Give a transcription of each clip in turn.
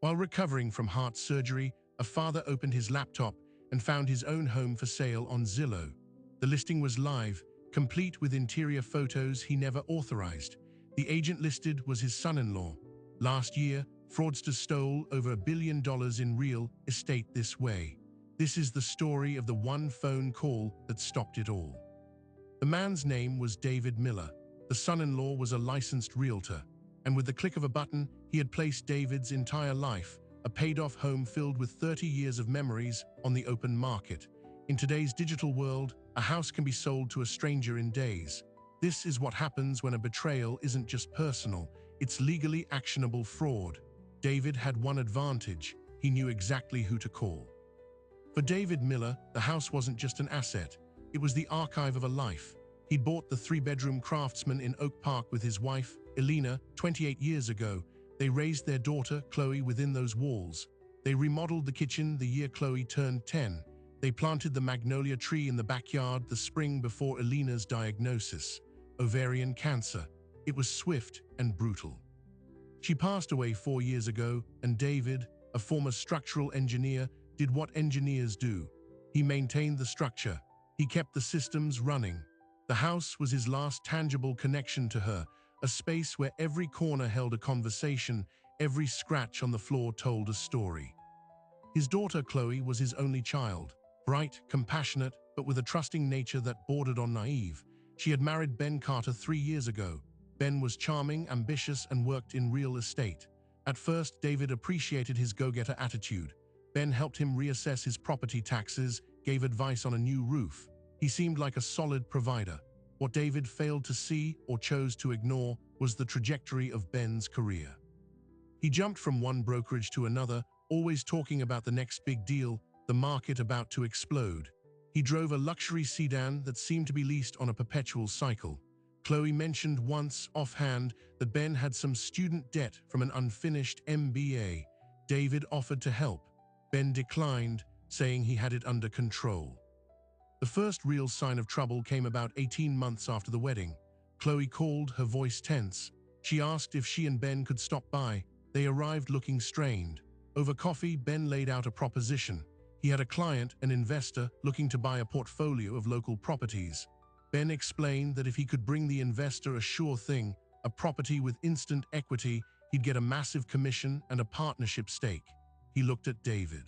While recovering from heart surgery, a father opened his laptop and found his own home for sale on Zillow. The listing was live, complete with interior photos he never authorized. The agent listed was his son-in-law. Last year, fraudsters stole over $1 billion in real estate this way. This is the story of the one phone call that stopped it all. The man's name was David Miller. The son-in-law was a licensed realtor, and with the click of a button, he had placed David's entire life, a paid-off home filled with 30 years of memories, on the open market. In today's digital world, a house can be sold to a stranger in days. This is what happens when a betrayal isn't just personal, it's legally actionable fraud. David had one advantage: he knew exactly who to call. For David Miller, the house wasn't just an asset, it was the archive of a life. He'd bought the 3-bedroom Craftsman in Oak Park with his wife, Elena, 28 years ago. They raised their daughter, Chloe, within those walls. They remodeled the kitchen the year Chloe turned 10. They planted the magnolia tree in the backyard the spring before Elena's diagnosis: ovarian cancer. It was swift and brutal. She passed away 4 years ago, and David, a former structural engineer, did what engineers do. He maintained the structure. He kept the systems running. The house was his last tangible connection to her, a space where every corner held a conversation, every scratch on the floor told a story. His daughter Chloe was his only child, bright, compassionate, but with a trusting nature that bordered on naive. She had married Ben Carter 3 years ago. Ben was charming, ambitious, and worked in real estate. At first, David appreciated his go-getter attitude. Ben helped him reassess his property taxes, gave advice on a new roof. He seemed like a solid provider. What David failed to see, or chose to ignore, was the trajectory of Ben's career. He jumped from one brokerage to another, always talking about the next big deal, the market about to explode. He drove a luxury sedan that seemed to be leased on a perpetual cycle. Chloe mentioned once, offhand, that Ben had some student debt from an unfinished MBA. David offered to help. Ben declined, saying he had it under control. The first real sign of trouble came about 18 months after the wedding. Chloe called, her voice tense. She asked if she and Ben could stop by. They arrived looking strained. Over coffee, Ben laid out a proposition. He had a client, an investor, looking to buy a portfolio of local properties. Ben explained that if he could bring the investor a sure thing, a property with instant equity, he'd get a massive commission and a partnership stake. He looked at David.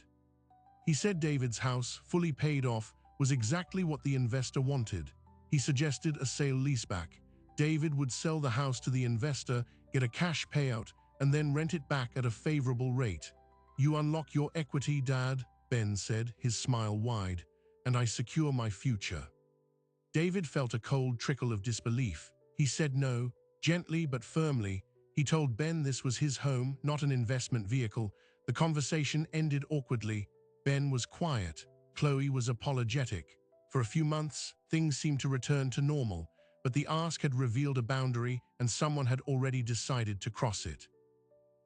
He said David's house, fully paid off, was exactly what the investor wanted. He suggested a sale-leaseback. David would sell the house to the investor, get a cash payout, and then rent it back at a favorable rate. "You unlock your equity, Dad," Ben said, his smile wide, "and I secure my future." David felt a cold trickle of disbelief. He said no, gently but firmly. He told Ben this was his home, not an investment vehicle. The conversation ended awkwardly. Ben was quiet. Chloe was apologetic. For a few months, things seemed to return to normal, but the ask had revealed a boundary, and someone had already decided to cross it.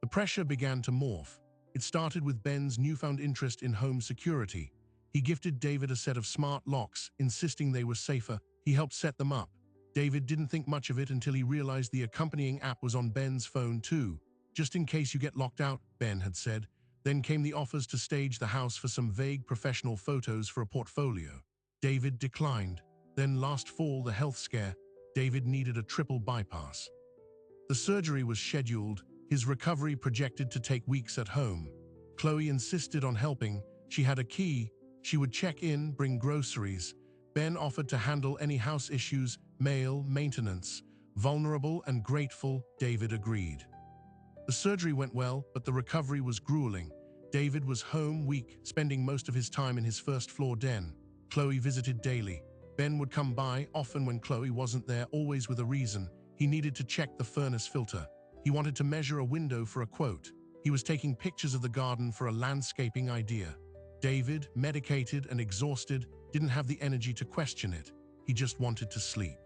The pressure began to morph. It started with Ben's newfound interest in home security. He gifted David a set of smart locks, insisting they were safer. He helped set them up. David didn't think much of it until he realized the accompanying app was on Ben's phone too. "Just in case you get locked out," Ben had said. Then came the offers to stage the house for some vague professional photos for a portfolio. David declined. Then last fall, the health scare. David needed a triple bypass. The surgery was scheduled, his recovery projected to take weeks at home. Chloe insisted on helping. She had a key. She would check in, bring groceries. Ben offered to handle any house issues, mail, maintenance. Vulnerable and grateful, David agreed. The surgery went well, but the recovery was grueling. David was home, weak, spending most of his time in his first-floor den. Chloe visited daily. Ben would come by, often when Chloe wasn't there, always with a reason. He needed to check the furnace filter. He wanted to measure a window for a quote. He was taking pictures of the garden for a landscaping idea. David, medicated and exhausted, didn't have the energy to question it. He just wanted to sleep.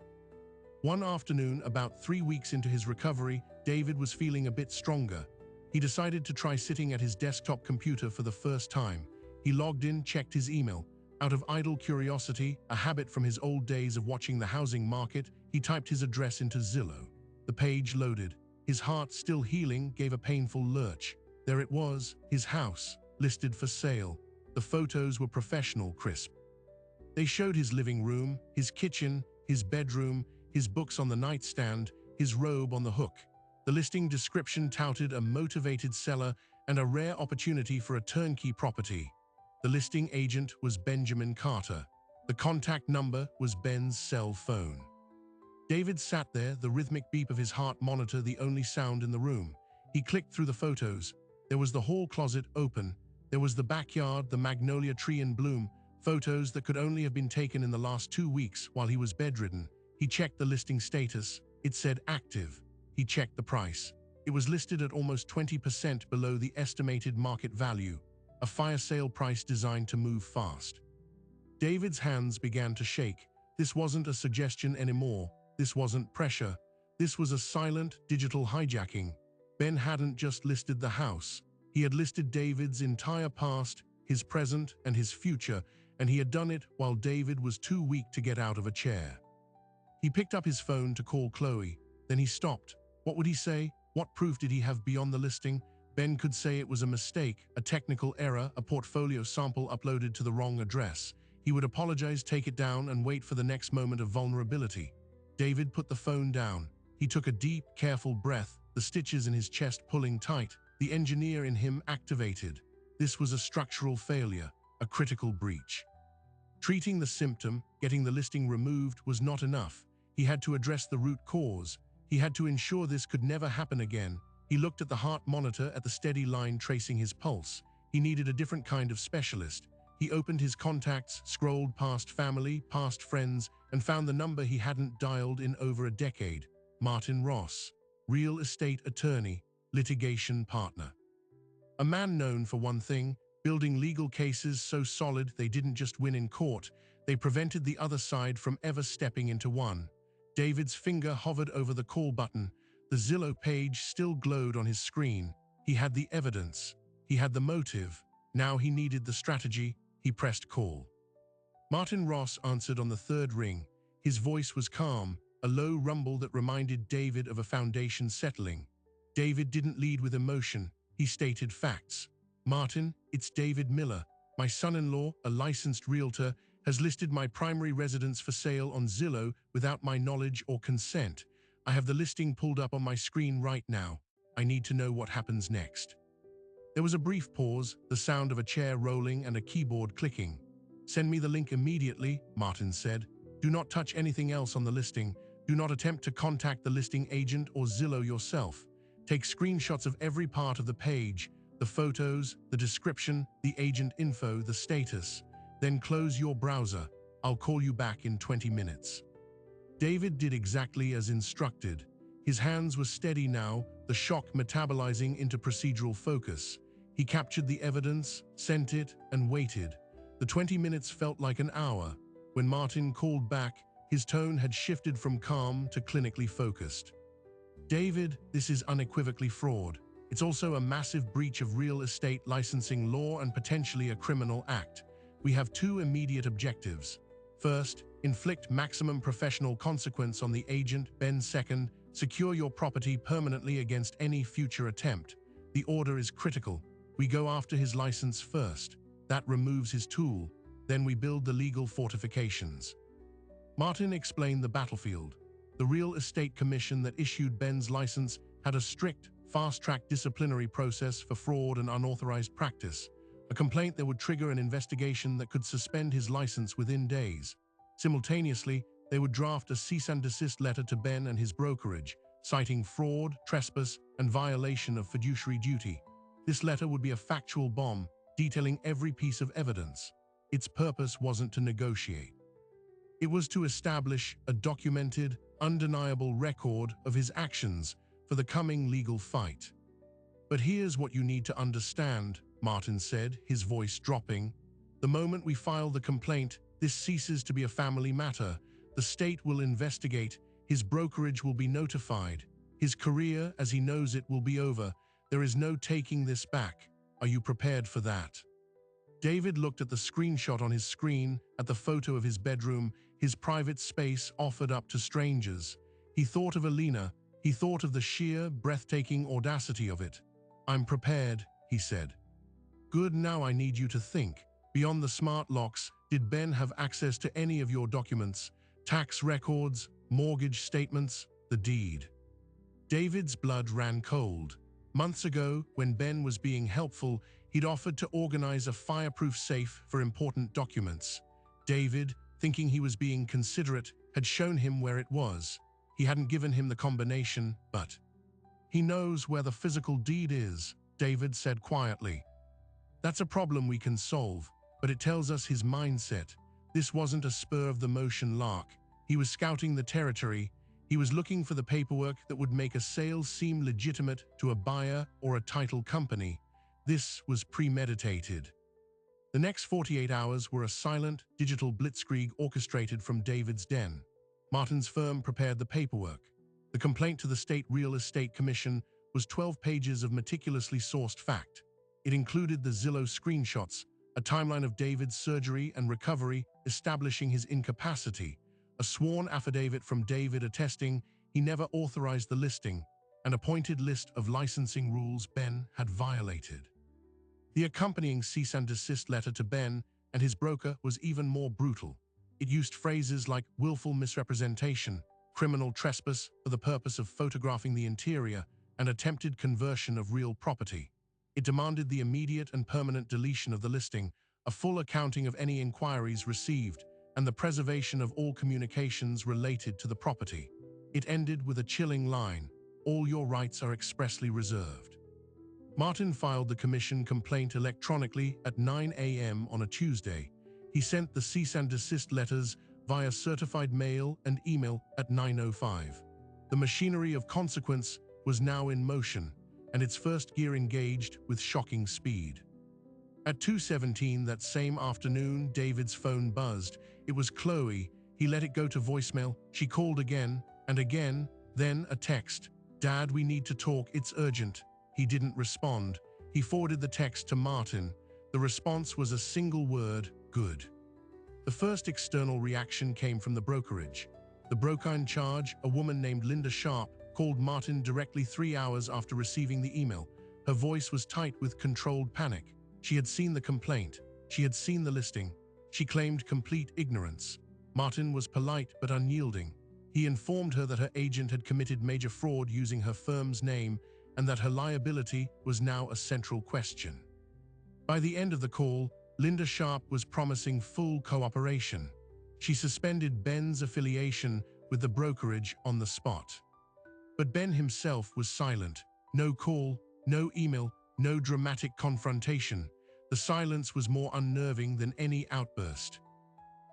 One afternoon, about 3 weeks into his recovery, David was feeling a bit stronger. He decided to try sitting at his desktop computer for the first time. He logged in, checked his email. Out of idle curiosity, a habit from his old days of watching the housing market, he typed his address into Zillow. The page loaded. His heart, still healing, gave a painful lurch. There it was, his house, listed for sale. The photos were professional, crisp. They showed his living room, his kitchen, his bedroom, his books on the nightstand, his robe on the hook. The listing description touted a motivated seller and a rare opportunity for a turnkey property. The listing agent was Benjamin Carter. The contact number was Ben's cell phone. David sat there, the rhythmic beep of his heart monitor the only sound in the room. He clicked through the photos. There was the hall closet open. There was the backyard, the magnolia tree in bloom, photos that could only have been taken in the last 2 weeks while he was bedridden. He checked the listing status. It said active. He checked the price. It was listed at almost 20% below the estimated market value, a fire sale price designed to move fast. David's hands began to shake. This wasn't a suggestion anymore. This wasn't pressure. This was a silent, digital hijacking. Ben hadn't just listed the house. He had listed David's entire past, his present, and his future, and he had done it while David was too weak to get out of a chair. He picked up his phone to call Chloe. Then he stopped. What would he say? What proof did he have beyond the listing? Ben could say it was a mistake, a technical error, a portfolio sample uploaded to the wrong address. He would apologize, take it down, and wait for the next moment of vulnerability. David put the phone down. He took a deep, careful breath, the stitches in his chest pulling tight. The engineer in him activated. This was a structural failure, a critical breach. Treating the symptom, getting the listing removed, was not enough. He had to address the root cause. He had to ensure this could never happen again. He looked at the heart monitor, at the steady line tracing his pulse. He needed a different kind of specialist. He opened his contacts, scrolled past family, past friends, and found the number he hadn't dialed in over a decade. Martin Ross, real estate attorney, litigation partner. A man known for one thing, building legal cases so solid they didn't just win in court, they prevented the other side from ever stepping into one. David's finger hovered over the call button. The Zillow page still glowed on his screen. He had the evidence. He had the motive. Now he needed the strategy. He pressed call. Martin Ross answered on the third ring. His voice was calm, a low rumble that reminded David of a foundation settling. David didn't lead with emotion. He stated facts. Martin, it's David Miller. My son-in-law, a licensed realtor, has listed my primary residence for sale on Zillow without my knowledge or consent. I have the listing pulled up on my screen right now. I need to know what happens next. There was a brief pause, the sound of a chair rolling and a keyboard clicking. Send me the link immediately, Martin said. Do not touch anything else on the listing. Do not attempt to contact the listing agent or Zillow yourself. Take screenshots of every part of the page, the photos, the description, the agent info, the status. Then close your browser. I'll call you back in 20 minutes. David did exactly as instructed. His hands were steady now, the shock metabolizing into procedural focus. He captured the evidence, sent it, and waited. The 20 minutes felt like an hour. When Martin called back, his tone had shifted from calm to clinically focused. David, this is unequivocally fraud. It's also a massive breach of real estate licensing law and potentially a criminal act. We have two immediate objectives. First, inflict maximum professional consequence on the agent. Ben, second, secure your property permanently against any future attempt. The order is critical. We go after his license first. That removes his tool. Then we build the legal fortifications. Martin explained the battlefield. The Real Estate Commission that issued Ben's license had a strict, fast-track disciplinary process for fraud and unauthorized practice, a complaint that would trigger an investigation that could suspend his license within days. Simultaneously, they would draft a cease and desist letter to Ben and his brokerage, citing fraud, trespass, and violation of fiduciary duty. This letter would be a factual bomb, detailing every piece of evidence. Its purpose wasn't to negotiate. It was to establish a documented, undeniable record of his actions for the coming legal fight. But here's what you need to understand, Martin said, his voice dropping. The moment we file the complaint, this ceases to be a family matter. The state will investigate, his brokerage will be notified, his career as he knows it will be over. There is no taking this back. Are you prepared for that? David looked at the screenshot on his screen, at the photo of his bedroom, his private space offered up to strangers. He thought of Alina. He thought of the sheer, breathtaking audacity of it. I'm prepared, he said. Good, now I need you to think. Beyond the smart locks, did Ben have access to any of your documents, tax records, mortgage statements, the deed? David's blood ran cold. Months ago, when Ben was being helpful, he'd offered to organize a fireproof safe for important documents. David, thinking he was being considerate, had shown him where it was. He hadn't given him the combination, but he knows where the physical deed is, David said quietly. That's a problem we can solve, but it tells us his mindset. This wasn't a spur-of-the-motion lark. He was scouting the territory. He was looking for the paperwork that would make a sale seem legitimate to a buyer or a title company. This was premeditated. The next 48 hours were a silent, digital blitzkrieg orchestrated from David's den. Martin's firm prepared the paperwork. The complaint to the State Real Estate Commission was 12 pages of meticulously sourced fact. It included the Zillow screenshots, a timeline of David's surgery and recovery establishing his incapacity, a sworn affidavit from David attesting he never authorized the listing, and a pointed list of licensing rules Ben had violated. The accompanying cease and desist letter to Ben and his broker was even more brutal. It used phrases like willful misrepresentation, criminal trespass for the purpose of photographing the interior, and attempted conversion of real property. It demanded the immediate and permanent deletion of the listing, a full accounting of any inquiries received, and the preservation of all communications related to the property. It ended with a chilling line, "All your rights are expressly reserved." Martin filed the commission complaint electronically at 9 a.m. on a Tuesday. He sent the cease and desist letters via certified mail and email at 9:05. The machinery of consequence was now in motion, and its first gear engaged with shocking speed. At 2:17 that same afternoon, David's phone buzzed. It was Chloe. He let it go to voicemail. She called again and again, then a text. "Dad, we need to talk, it's urgent." He didn't respond. He forwarded the text to Martin. The response was a single word, "Good." The first external reaction came from the brokerage. The broker in charge, a woman named Linda Sharp, called Martin directly 3 hours after receiving the email. Her voice was tight with controlled panic. She had seen the complaint. She had seen the listing. She claimed complete ignorance. Martin was polite but unyielding. He informed her that her agent had committed major fraud using her firm's name and that her liability was now a central question. By the end of the call, Linda Sharp was promising full cooperation. She suspended Ben's affiliation with the brokerage on the spot. But Ben himself was silent. No call, no email, no dramatic confrontation. The silence was more unnerving than any outburst.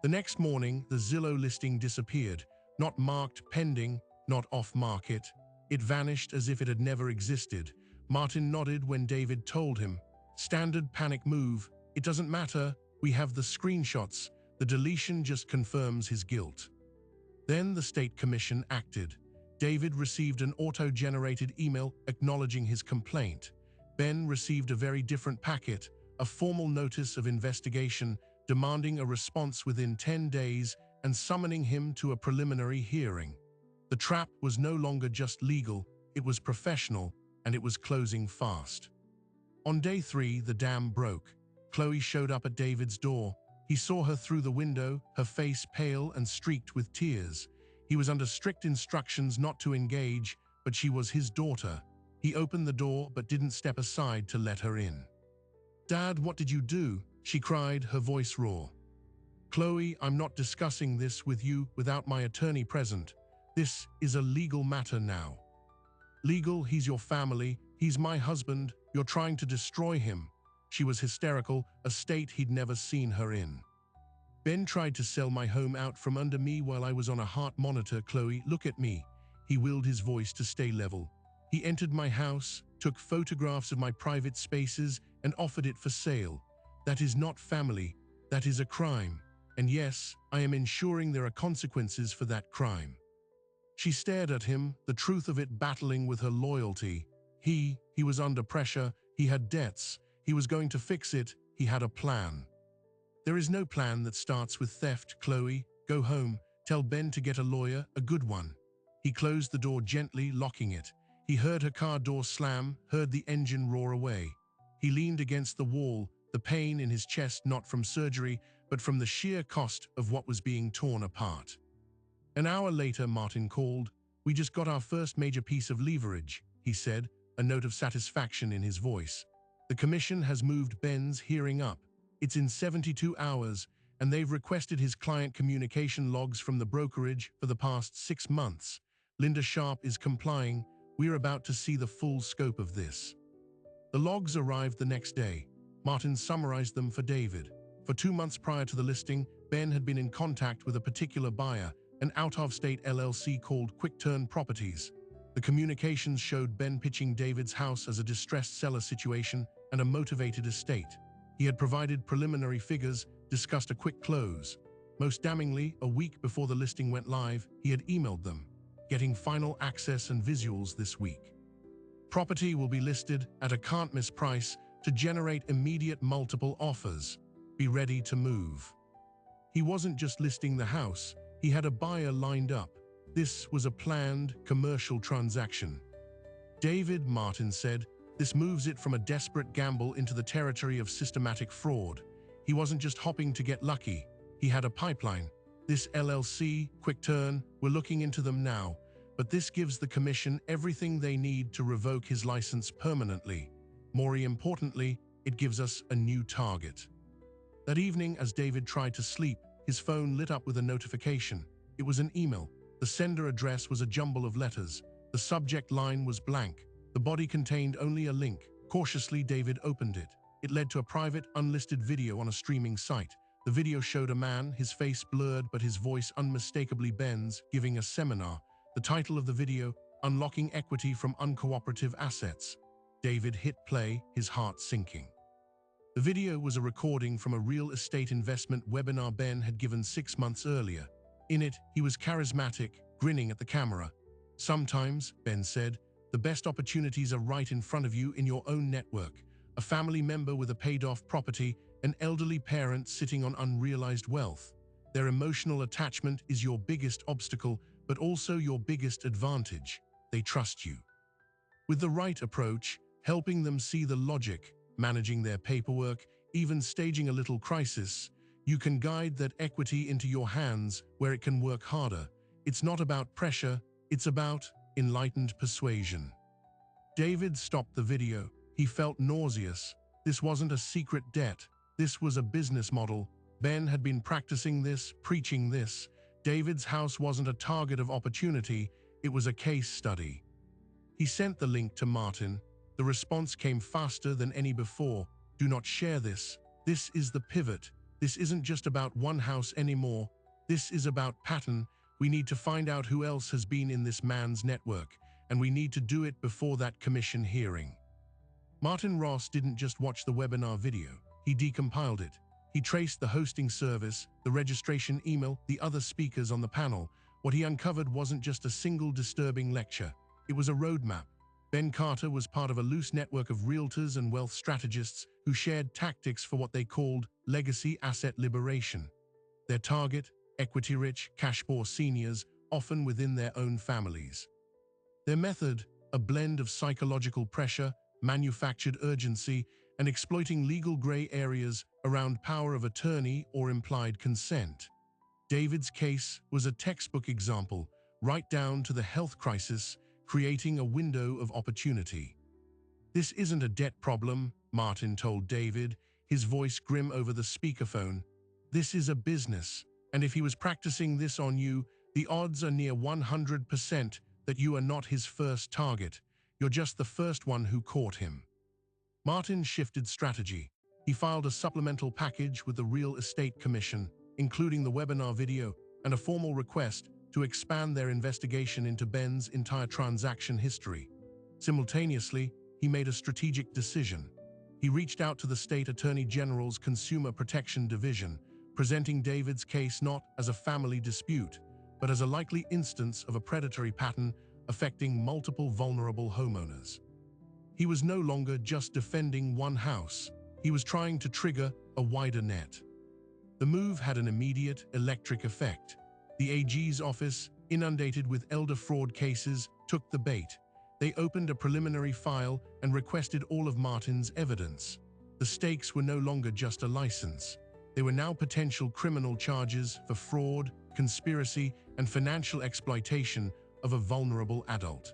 The next morning, the Zillow listing disappeared, not marked pending, not off-market. It vanished as if it had never existed. Martin nodded when David told him, "Standard panic move. It doesn't matter. We have the screenshots. The deletion just confirms his guilt." Then the State Commission acted. David received an auto-generated email acknowledging his complaint. Ben received a very different packet, a formal notice of investigation demanding a response within 10 days and summoning him to a preliminary hearing. The trap was no longer just legal, it was professional, and it was closing fast. On day 3, the dam broke. Chloe showed up at David's door. He saw her through the window, her face pale and streaked with tears. He was under strict instructions not to engage, but she was his daughter. He opened the door but didn't step aside to let her in. "Dad, what did you do?" she cried, her voice raw. "Chloe, I'm not discussing this with you without my attorney present. This is a legal matter now." "Legal? He's your family. He's my husband. You're trying to destroy him." She was hysterical, a state he'd never seen her in. "Ben tried to sell my home out from under me while I was on a heart monitor, Chloe. Look at me." He willed his voice to stay level. "He entered my house, took photographs of my private spaces, and offered it for sale. That is not family. That is a crime. And yes, I am ensuring there are consequences for that crime." She stared at him, the truth of it battling with her loyalty. He was under pressure. He had debts. He was going to fix it. He had a plan. "There is no plan that starts with theft, Chloe. Go home. Tell Ben to get a lawyer, a good one." He closed the door gently, locking it. He heard her car door slam, heard the engine roar away. He leaned against the wall, the pain in his chest not from surgery, but from the sheer cost of what was being torn apart. An hour later, Martin called. "We just got our first major piece of leverage," he said, a note of satisfaction in his voice. "The commission has moved Ben's hearing up. It's in 72 hours, and they've requested his client communication logs from the brokerage for the past 6 months. Linda Sharp is complying. We're about to see the full scope of this." The logs arrived the next day. Martin summarized them for David. For 2 months prior to the listing, Ben had been in contact with a particular buyer, an out-of-state LLC called Quick Turn Properties. The communications showed Ben pitching David's house as a distressed seller situation and a motivated estate. He had provided preliminary figures, discussed a quick close. Most damningly, a week before the listing went live, he had emailed them, "Getting final access and visuals this week. Property will be listed at a can't-miss price to generate immediate multiple offers. Be ready to move." He wasn't just listing the house, he had a buyer lined up. This was a planned, commercial transaction. "David," Martin said, "this moves it from a desperate gamble into the territory of systematic fraud." He wasn't just hopping to get lucky, he had a pipeline. "This LLC, Quick Turn, we're looking into them now, but this gives the commission everything they need to revoke his license permanently. More importantly, it gives us a new target." That evening, as David tried to sleep, his phone lit up with a notification. It was an email. The sender address was a jumble of letters. The subject line was blank. The body contained only a link. Cautiously, David opened it. It led to a private, unlisted video on a streaming site. The video showed a man, his face blurred but his voice unmistakably Ben's, giving a seminar. The title of the video, "Unlocking Equity from Uncooperative Assets." David hit play, his heart sinking. The video was a recording from a real estate investment webinar Ben had given 6 months earlier. In it, he was charismatic, grinning at the camera. "Sometimes," Ben said, "the best opportunities are right in front of you in your own network. A family member with a paid-off property, an elderly parent sitting on unrealized wealth. Their emotional attachment is your biggest obstacle, but also your biggest advantage. They trust you. With the right approach, helping them see the logic, managing their paperwork, even staging a little crisis, you can guide that equity into your hands where it can work harder. It's not about pressure, it's about enlightened persuasion." David stopped the video. He felt nauseous. This wasn't a secret debt. This was a business model. Ben had been practicing this, preaching this. David's house wasn't a target of opportunity, it was a case study. He sent the link to Martin. The response came faster than any before. "Do not share this. This is the pivot. This isn't just about one house anymore. This is about pattern. We need to find out who else has been in this man's network, and we need to do it before that commission hearing." Martin Ross didn't just watch the webinar video. He decompiled it. He traced the hosting service, the registration email, the other speakers on the panel. What he uncovered wasn't just a single disturbing lecture. It was a roadmap. Ben Carter was part of a loose network of realtors and wealth strategists who shared tactics for what they called legacy asset liberation. Their target, equity-rich, cash-poor seniors, often within their own families. Their method, a blend of psychological pressure, manufactured urgency, and exploiting legal gray areas around power of attorney or implied consent. David's case was a textbook example, right down to the health crisis, creating a window of opportunity. "This isn't a debt problem," Martin told David, his voice grim over the speakerphone. "This is a business, and if he was practicing this on you, the odds are near 100% that you are not his first target. You're just the first one who caught him." Martin shifted strategy. He filed a supplemental package with the Real Estate Commission, including the webinar video and a formal request to expand their investigation into Ben's entire transaction history. Simultaneously, he made a strategic decision. He reached out to the State Attorney General's Consumer Protection Division, presenting David's case not as a family dispute, but as a likely instance of a predatory pattern affecting multiple vulnerable homeowners. He was no longer just defending one house. He was trying to trigger a wider net. The move had an immediate, electric effect. The AG's office, inundated with elder fraud cases, took the bait. They opened a preliminary file and requested all of Martin's evidence. The stakes were no longer just a license. They were now potential criminal charges for fraud, conspiracy, and financial exploitation of a vulnerable adult.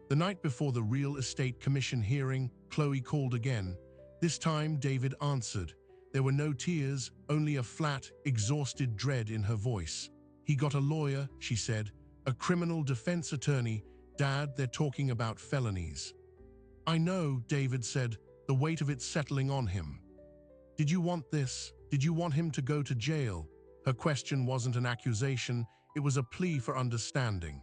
The night before the Real Estate Commission hearing, Chloe called again. This time, David answered. There were no tears, only a flat, exhausted dread in her voice. He got a lawyer, she said, a criminal defense attorney. Dad, they're talking about felonies. I know, David said, the weight of it settling on him. Did you want this? Did you want him to go to jail? Her question wasn't an accusation, it was a plea for understanding.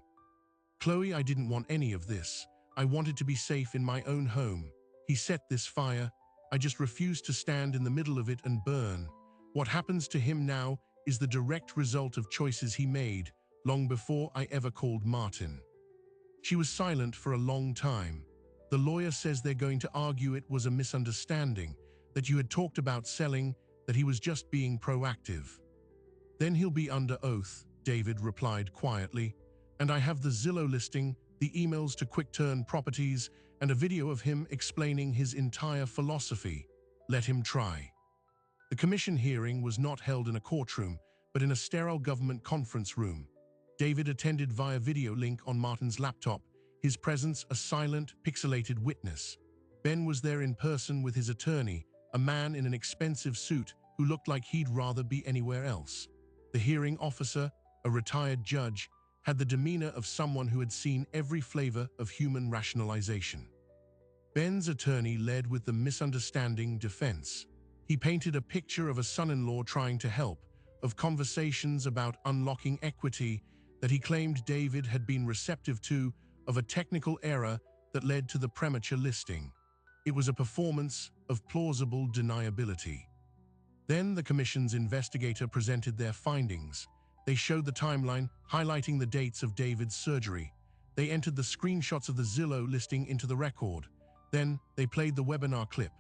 Chloe, I didn't want any of this. I wanted to be safe in my own home. He set this fire. I just refused to stand in the middle of it and burn. What happens to him now is the direct result of choices he made long before I ever called Martin. She was silent for a long time. The lawyer says they're going to argue it was a misunderstanding, that you had talked about selling, that he was just being proactive. Then he'll be under oath, David replied quietly. And I have the Zillow listing, the emails to Quick Turn Properties, and a video of him explaining his entire philosophy. Let him try. The commission hearing was not held in a courtroom, but in a sterile government conference room. David attended via video link on Martin's laptop, his presence a silent, pixelated witness. Ben was there in person with his attorney, a man in an expensive suit who looked like he'd rather be anywhere else. The hearing officer, a retired judge, had the demeanor of someone who had seen every flavor of human rationalization. Ben's attorney led with the misunderstanding defense. He painted a picture of a son-in-law trying to help, of conversations about unlocking equity that he claimed David had been receptive to, of a technical error that led to the premature listing. It was a performance of plausible deniability. Then the commission's investigator presented their findings. They showed the timeline, highlighting the dates of David's surgery. They entered the screenshots of the Zillow listing into the record. Then they played the webinar clip.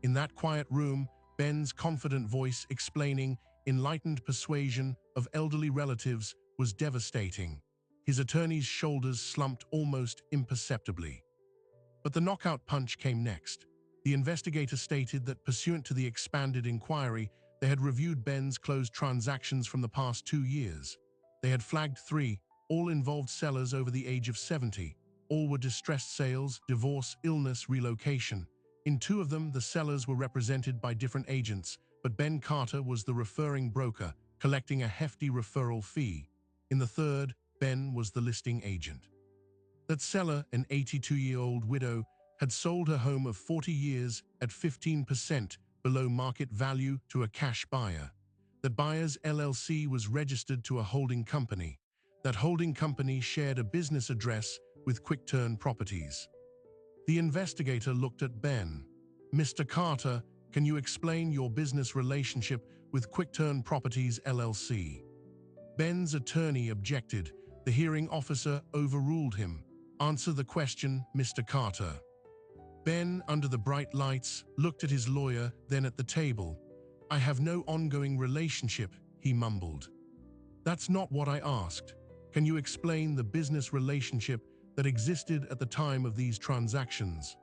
In that quiet room, Ben's confident voice explaining enlightened persuasion of elderly relatives was devastating. His attorney's shoulders slumped almost imperceptibly. But the knockout punch came next. The investigator stated that pursuant to the expanded inquiry, they had reviewed Ben's closed transactions from the past 2 years. They had flagged 3, all involved sellers over the age of 70. All were distressed sales, divorce, illness, relocation. In 2 of them, the sellers were represented by different agents, but Ben Carter was the referring broker, collecting a hefty referral fee. In the 3rd, Ben was the listing agent. That seller, an 82-year-old widow, had sold her home of 40 years at 15% below market value to a cash buyer. That buyer's LLC was registered to a holding company. That holding company shared a business address with Quick Turn Properties. The investigator looked at Ben. Mr. Carter, can you explain your business relationship with Quick Turn Properties LLC? Ben's attorney objected. The hearing officer overruled him. Answer the question, Mr. Carter. Ben, under the bright lights, looked at his lawyer, then at the table. I have no ongoing relationship, he mumbled. That's not what I asked. Can you explain the business relationship that existed at the time of these transactions?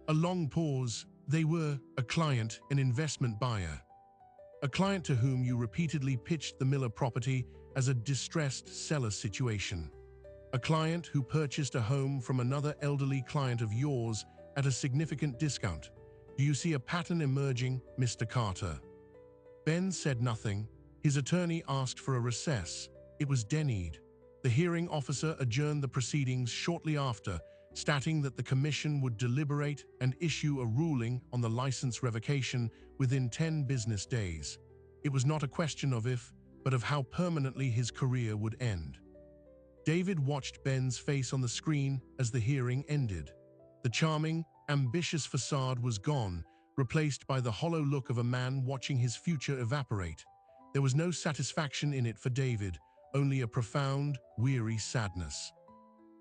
A long pause. They were a client, an investment buyer. A client to whom you repeatedly pitched the Miller property as a distressed seller situation. A client who purchased a home from another elderly client of yours at a significant discount. Do you see a pattern emerging, Mr. Carter? Ben said nothing. His attorney asked for a recess. It was denied. The hearing officer adjourned the proceedings shortly after, stating that the commission would deliberate and issue a ruling on the license revocation within 10 business days. It was not a question of if, but of how permanently his career would end. David watched Ben's face on the screen as the hearing ended. The charming, ambitious facade was gone, replaced by the hollow look of a man watching his future evaporate. There was no satisfaction in it for David, only a profound, weary sadness.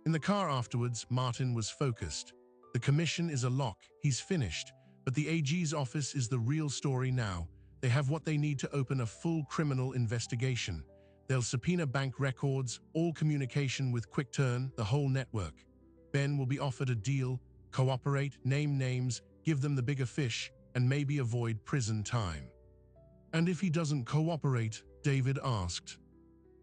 In the car afterwards, Martin was focused. The commission is a lock, he's finished, but the AG's office is the real story now. They have what they need to open a full criminal investigation. They'll subpoena bank records, all communication with Quick Turn, the whole network. Ben will be offered a deal, cooperate, name names, give them the bigger fish, and maybe avoid prison time. And if he doesn't cooperate, David asked.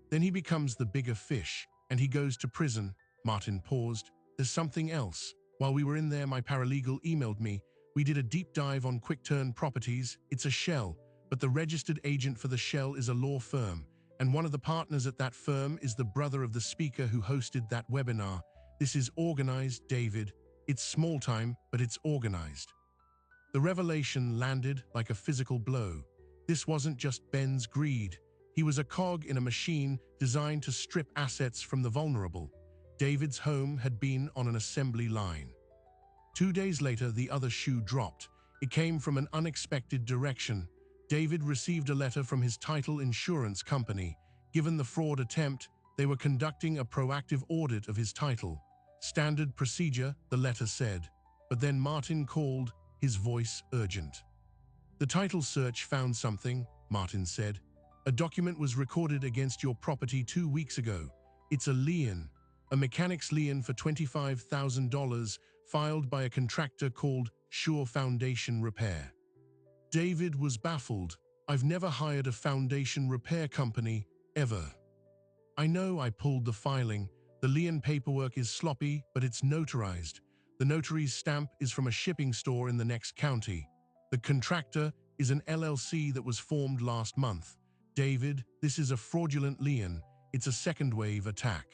Then he becomes the bigger fish, and he goes to prison. Martin paused. There's something else. While we were in there, my paralegal emailed me. We did a deep dive on Quick Turn Properties. It's a shell, but the registered agent for the shell is a law firm, and one of the partners at that firm is the brother of the speaker who hosted that webinar. This is organized, David. It's small time, but it's organized. The revelation landed like a physical blow. This wasn't just Ben's greed. He was a cog in a machine designed to strip assets from the vulnerable. David's home had been on an assembly line. 2 days later, the other shoe dropped. It came from an unexpected direction. David received a letter from his title insurance company. Given the fraud attempt, they were conducting a proactive audit of his title. Standard procedure, the letter said. But then Martin called, his voice urgent. The title search found something, Martin said. A document was recorded against your property 2 weeks ago. It's a lien, a mechanic's lien for $25,000 filed by a contractor called Sure Foundation Repair. David was baffled. I've never hired a foundation repair company, ever. I know, I pulled the filing. The lien paperwork is sloppy, but it's notarized. The notary's stamp is from a shipping store in the next county. The contractor is an LLC that was formed last month. David, this is a fraudulent lien. It's a second-wave attack.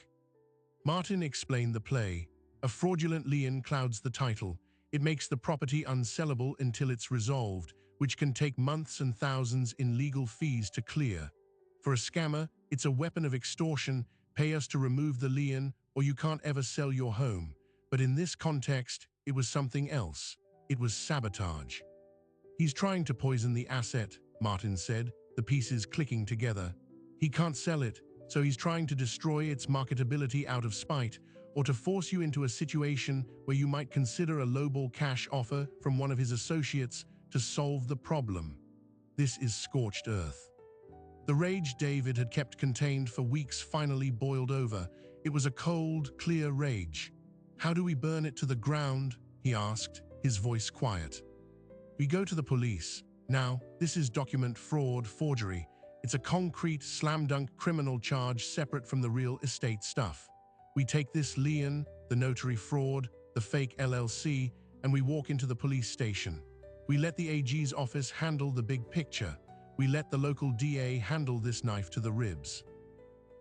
Martin explained the play. A fraudulent lien clouds the title. It makes the property unsellable until it's resolved, which can take months and thousands in legal fees to clear. For a scammer, it's a weapon of extortion. Pay us to remove the lien, or you can't ever sell your home. But in this context, it was something else. It was sabotage. He's trying to poison the asset, Martin said, the pieces clicking together. He can't sell it, so he's trying to destroy its marketability out of spite, or to force you into a situation where you might consider a lowball cash offer from one of his associates to solve the problem. This is scorched earth. The rage David had kept contained for weeks finally boiled over. It was a cold, clear rage. How do we burn it to the ground? He asked, his voice quiet. We go to the police. Now, this is document fraud, forgery. It's a concrete, slam-dunk criminal charge separate from the real estate stuff. We take this lien, the notary fraud, the fake LLC, and we walk into the police station. We let the AG's office handle the big picture. We let the local DA handle this knife to the ribs.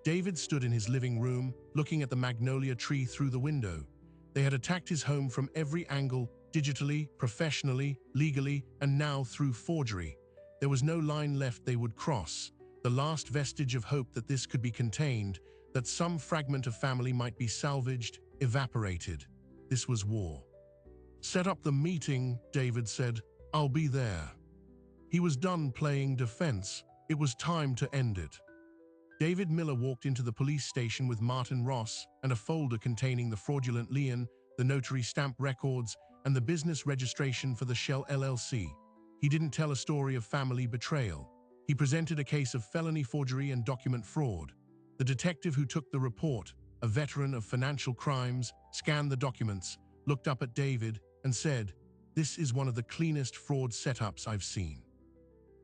David stood in his living room, looking at the magnolia tree through the window. They had attacked his home from every angle, digitally, professionally, legally, and now through forgery. There was no line left they would cross. The last vestige of hope that this could be contained, that some fragment of family might be salvaged, evaporated. This was war. Set up the meeting, David said. I'll be there. He was done playing defense. It was time to end it. David Miller walked into the police station with Martin Ross and a folder containing the fraudulent lien, the notary stamp records, and the business registration for the Shell LLC. He didn't tell a story of family betrayal. He presented a case of felony forgery and document fraud. The detective who took the report, a veteran of financial crimes, scanned the documents, looked up at David, and said, "This is one of the cleanest fraud setups I've seen.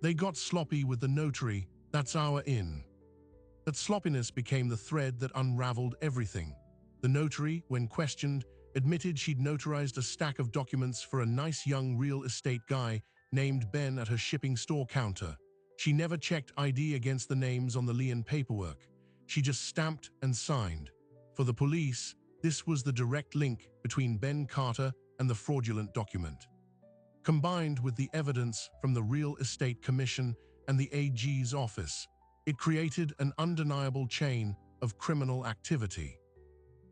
They got sloppy with the notary, that's our in." That sloppiness became the thread that unraveled everything. The notary, when questioned, admitted she'd notarized a stack of documents for a nice young real estate guy named Ben at her shipping store counter. She never checked ID against the names on the lien paperwork. She just stamped and signed. For the police, this was the direct link between Ben Carter and the fraudulent document. Combined with the evidence from the Real Estate Commission and the AG's office, it created an undeniable chain of criminal activity.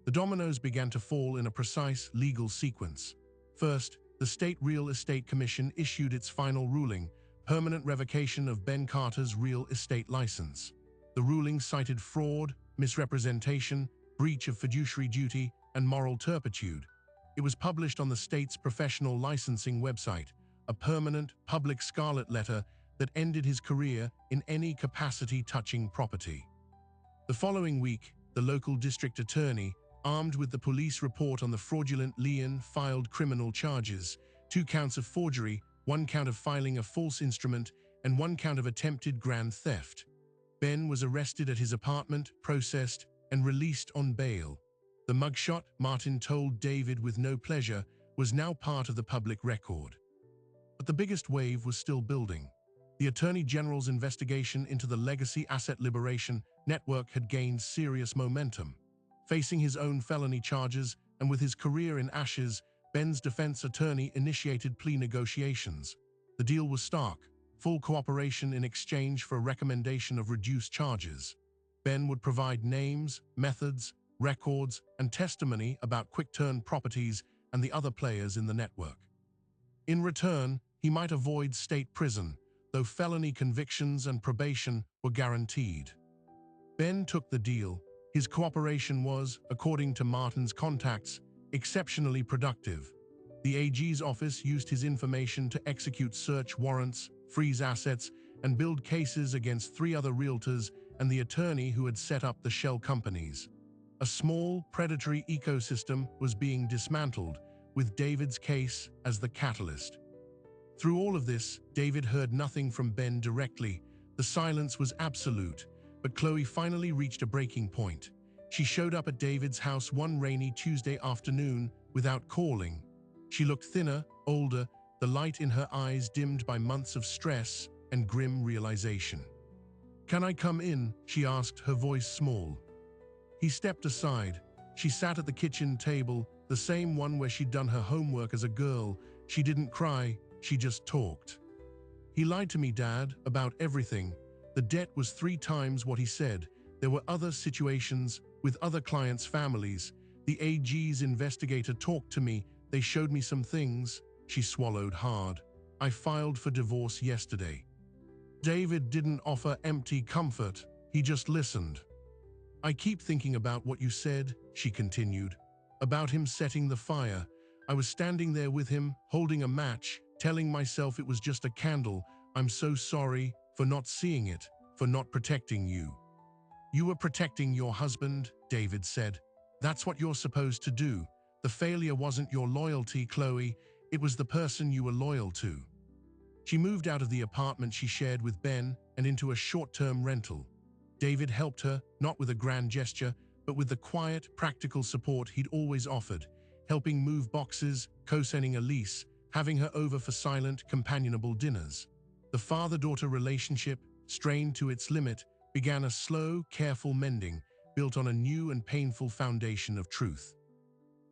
The dominoes began to fall in a precise legal sequence. First, the State Real Estate Commission issued its final ruling, permanent revocation of Ben Carter's real estate license. The ruling cited fraud, misrepresentation, breach of fiduciary duty, and moral turpitude. It was published on the state's professional licensing website, a permanent public scarlet letter that ended his career in any capacity touching property. The following week, the local district attorney, Armed with the police report on the fraudulent lien, filed criminal charges, 2 counts of forgery, 1 count of filing a false instrument, and 1 count of attempted grand theft. Ben was arrested at his apartment, processed, and released on bail. The mugshot, Martin told David with no pleasure, was now part of the public record. But the biggest wave was still building. The Attorney General's investigation into the legacy asset liberation network had gained serious momentum. Facing his own felony charges and with his career in ashes, Ben's defense attorney initiated plea negotiations. The deal was stark: full cooperation in exchange for a recommendation of reduced charges. Ben would provide names, methods, records, and testimony about quick-turn properties and the other players in the network. In return, he might avoid state prison, though felony convictions and probation were guaranteed. Ben took the deal. His cooperation was, according to Martin's contacts, exceptionally productive. The AG's office used his information to execute search warrants, freeze assets, and build cases against 3 other realtors and the attorney who had set up the shell companies. A small, predatory ecosystem was being dismantled, with David's case as the catalyst. Through all of this, David heard nothing from Ben directly. The silence was absolute. But Chloe finally reached a breaking point. She showed up at David's house one rainy Tuesday afternoon without calling. She looked thinner, older, the light in her eyes dimmed by months of stress and grim realization. "Can I come in?" she asked, her voice small. He stepped aside. She sat at the kitchen table, the same one where she'd done her homework as a girl. She didn't cry, she just talked. "He lied to me, Dad, about everything. The debt was 3 times what he said. There were other situations with other clients' families. The AG's investigator talked to me. They showed me some things." She swallowed hard. "I filed for divorce yesterday." David didn't offer empty comfort. He just listened. "I keep thinking about what you said," she continued, "about him setting the fire. I was standing there with him, holding a match, telling myself it was just a candle. I'm so sorry for not seeing it, for not protecting you." "You were protecting your husband," David said. "That's what you're supposed to do. The failure wasn't your loyalty, Chloe. It was the person you were loyal to." She moved out of the apartment she shared with Ben and into a short-term rental. David helped her, not with a grand gesture, but with the quiet, practical support he'd always offered, helping move boxes, co-signing a lease, having her over for silent, companionable dinners. The father-daughter relationship, strained to its limit, began a slow, careful mending, built on a new and painful foundation of truth.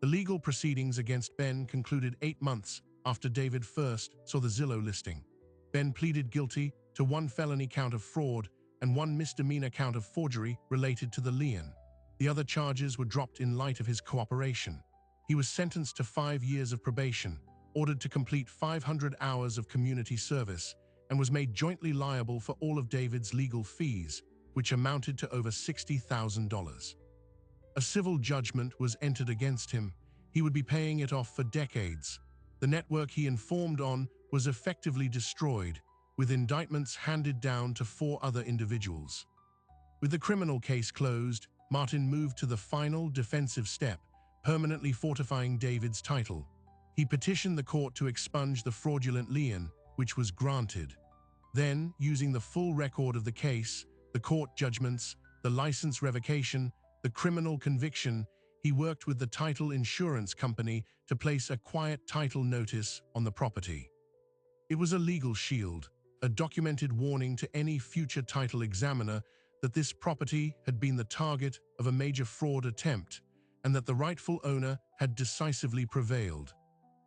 The legal proceedings against Ben concluded 8 months after David first saw the Zillow listing. Ben pleaded guilty to 1 felony count of fraud and 1 misdemeanor count of forgery related to the lien. The other charges were dropped in light of his cooperation. He was sentenced to 5 years of probation, ordered to complete 500 hours of community service, and was made jointly liable for all of David's legal fees, which amounted to over $60,000. A civil judgment was entered against him. He would be paying it off for decades. The network he informed on was effectively destroyed, with indictments handed down to 4 other individuals. With the criminal case closed, Martin moved to the final defensive step, permanently fortifying David's title. He petitioned the court to expunge the fraudulent lien, which was granted. Then, using the full record of the case, the court judgments, the license revocation, the criminal conviction, he worked with the title insurance company to place a quiet title notice on the property. It was a legal shield, a documented warning to any future title examiner that this property had been the target of a major fraud attempt and that the rightful owner had decisively prevailed.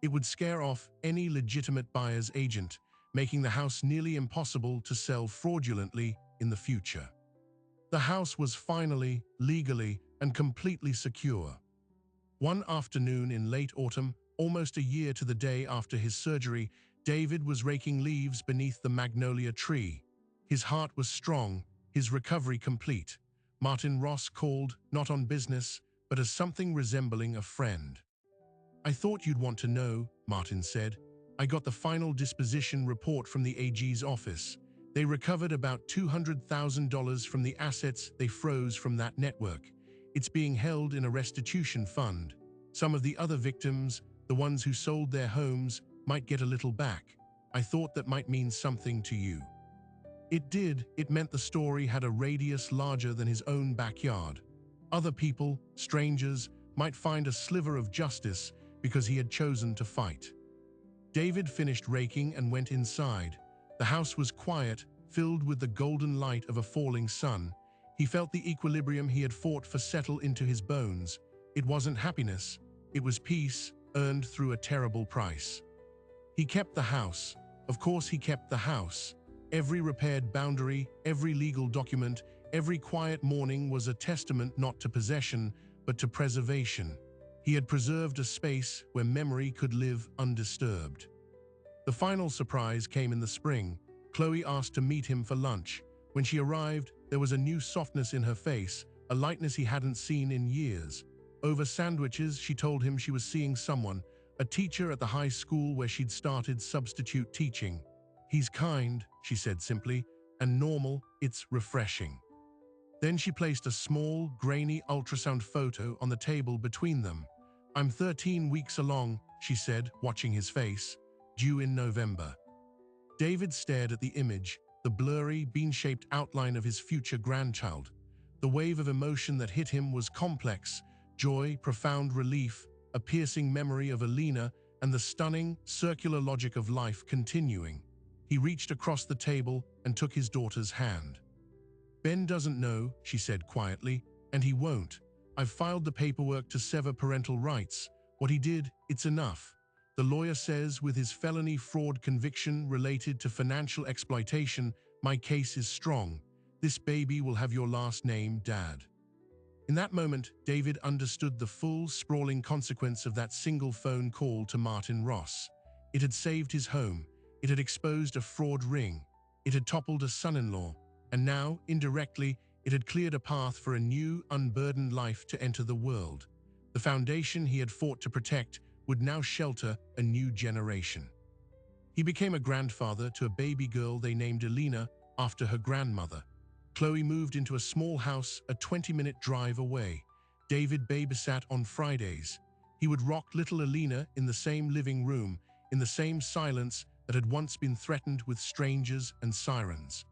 It would scare off any legitimate buyer's agent, making the house nearly impossible to sell fraudulently in the future. The house was finally, legally, and completely secure. One afternoon in late autumn, almost a year to the day after his surgery, David was raking leaves beneath the magnolia tree. His heart was strong, his recovery complete. Martin Ross called, not on business, but as something resembling a friend. "I thought you'd want to know," Martin said. "I got the final disposition report from the AG's office. They recovered about $200,000 from the assets they froze from that network. It's being held in a restitution fund. Some of the other victims, the ones who sold their homes, might get a little back. I thought that might mean something to you." It did. It meant the story had a radius larger than his own backyard. Other people, strangers, might find a sliver of justice because he had chosen to fight. David finished raking and went inside. The house was quiet, filled with the golden light of a falling sun. He felt the equilibrium he had fought for settle into his bones. It wasn't happiness, it was peace, earned through a terrible price. He kept the house. Of course he kept the house. Every repaired boundary, every legal document, every quiet morning was a testament not to possession, but to preservation. He had preserved a space where memory could live undisturbed. The final surprise came in the spring. Chloe asked to meet him for lunch. When she arrived, there was a new softness in her face, a lightness he hadn't seen in years. Over sandwiches, she told him she was seeing someone, a teacher at the high school where she'd started substitute teaching. "He's kind," she said simply, "and normal. It's refreshing." Then she placed a small, grainy ultrasound photo on the table between them. "I'm 13 weeks along," she said, watching his face, "due in November." David stared at the image, the blurry, bean-shaped outline of his future grandchild. The wave of emotion that hit him was complex: joy, profound relief, a piercing memory of Alina, and the stunning, circular logic of life continuing. He reached across the table and took his daughter's hand. "Ben doesn't know," she said quietly, "and he won't. I've filed the paperwork to sever parental rights. What he did, it's enough. The lawyer says with his felony fraud conviction related to financial exploitation, my case is strong. This baby will have your last name, Dad." In that moment, David understood the full, sprawling consequence of that single phone call to Martin Ross. It had saved his home. It had exposed a fraud ring. It had toppled a son-in-law. And now, indirectly, it had cleared a path for a new, unburdened life to enter the world. The foundation he had fought to protect would now shelter a new generation. He became a grandfather to a baby girl they named Alina after her grandmother. Chloe moved into a small house a 20-minute drive away. David babysat on Fridays. He would rock little Alina in the same living room, in the same silence that had once been threatened with strangers and sirens.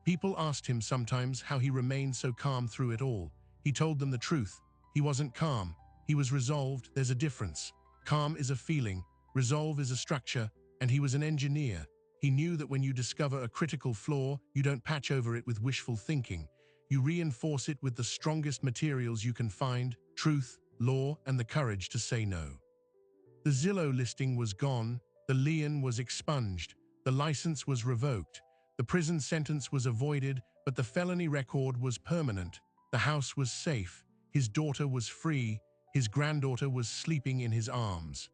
People asked him sometimes how he remained so calm through it all. He told them the truth. He wasn't calm. He was resolved. There's a difference. Calm is a feeling, resolve is a structure, and he was an engineer. He knew that when you discover a critical flaw, you don't patch over it with wishful thinking. You reinforce it with the strongest materials you can find: truth, law, and the courage to say no. The Zillow listing was gone, the lien was expunged, the license was revoked, the prison sentence was avoided, but the felony record was permanent. The house was safe, his daughter was free, his granddaughter was sleeping in his arms.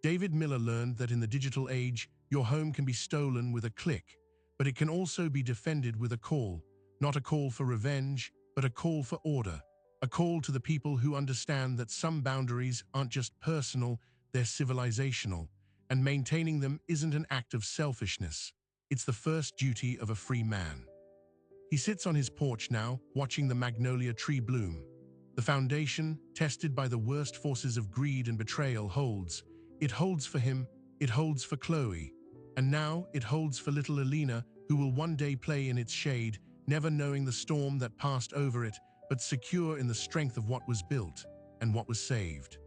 David Miller learned that in the digital age, your home can be stolen with a click, but it can also be defended with a call. Not a call for revenge, but a call for order. A call to the people who understand that some boundaries aren't just personal, they're civilizational, and maintaining them isn't an act of selfishness. It's the first duty of a free man. He sits on his porch now, watching the magnolia tree bloom. The foundation, tested by the worst forces of greed and betrayal, holds. It holds for him, it holds for Chloe, and now it holds for little Alina, who will one day play in its shade, never knowing the storm that passed over it, but secure in the strength of what was built and what was saved.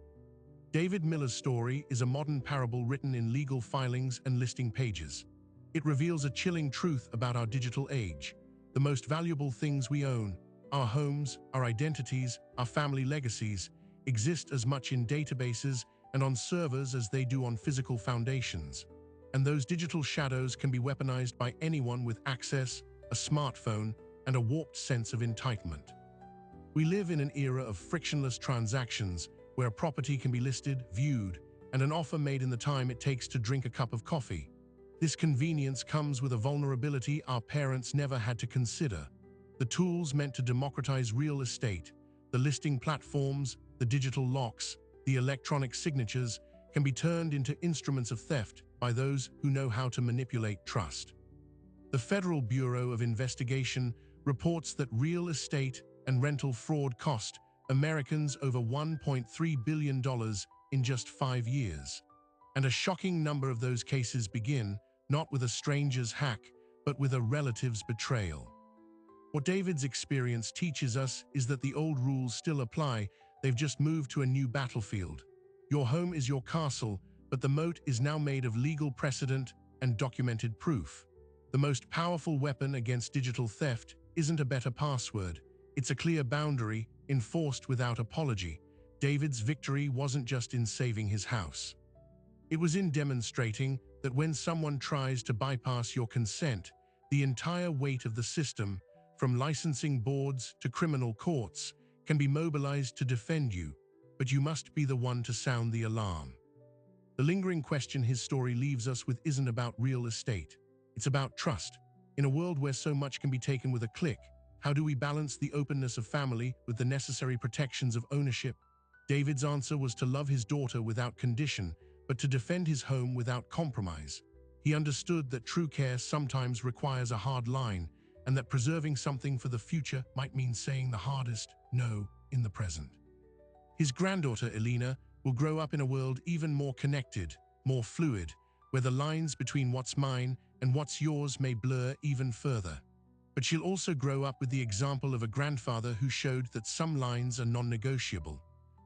David Miller's story is a modern parable written in legal filings and listing pages. It reveals a chilling truth about our digital age. The most valuable things we own, our homes, our identities, our family legacies, exist as much in databases and on servers as they do on physical foundations. And those digital shadows can be weaponized by anyone with access, a smartphone, and a warped sense of entitlement. We live in an era of frictionless transactions where a property can be listed, viewed, and an offer made in the time it takes to drink a cup of coffee. This convenience comes with a vulnerability our parents never had to consider. The tools meant to democratize real estate, the listing platforms, the digital locks, the electronic signatures, can be turned into instruments of theft by those who know how to manipulate trust. The Federal Bureau of Investigation reports that real estate and rental fraud cost Americans over $1.3 billion in just 5 years. And a shocking number of those cases begin not with a stranger's hack, but with a relative's betrayal. What David's experience teaches us is that the old rules still apply, they've just moved to a new battlefield. Your home is your castle, but the moat is now made of legal precedent and documented proof. The most powerful weapon against digital theft isn't a better password, it's a clear boundary, enforced without apology. David's victory wasn't just in saving his house. It was in demonstrating that when someone tries to bypass your consent, the entire weight of the system, from licensing boards to criminal courts, can be mobilized to defend you, but you must be the one to sound the alarm. The lingering question his story leaves us with isn't about real estate. It's about trust. In a world where so much can be taken with a click, how do we balance the openness of family with the necessary protections of ownership? David's answer was to love his daughter without condition, but to defend his home without compromise. He understood that true care sometimes requires a hard line, and that preserving something for the future might mean saying the hardest no in the present. His granddaughter, Elena, will grow up in a world even more connected, more fluid, where the lines between what's mine and what's yours may blur even further. But she'll also grow up with the example of a grandfather who showed that some lines are non-negotiable,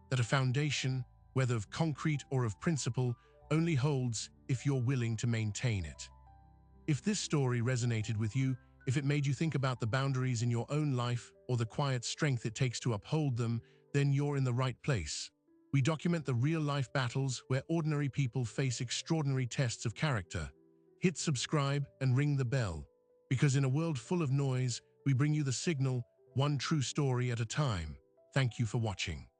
that a foundation, whether of concrete or of principle, only holds if you're willing to maintain it. If this story resonated with you, if it made you think about the boundaries in your own life or the quiet strength it takes to uphold them, then you're in the right place. We document the real-life battles where ordinary people face extraordinary tests of character. Hit subscribe and ring the bell, because in a world full of noise, we bring you the signal, one true story at a time. Thank you for watching.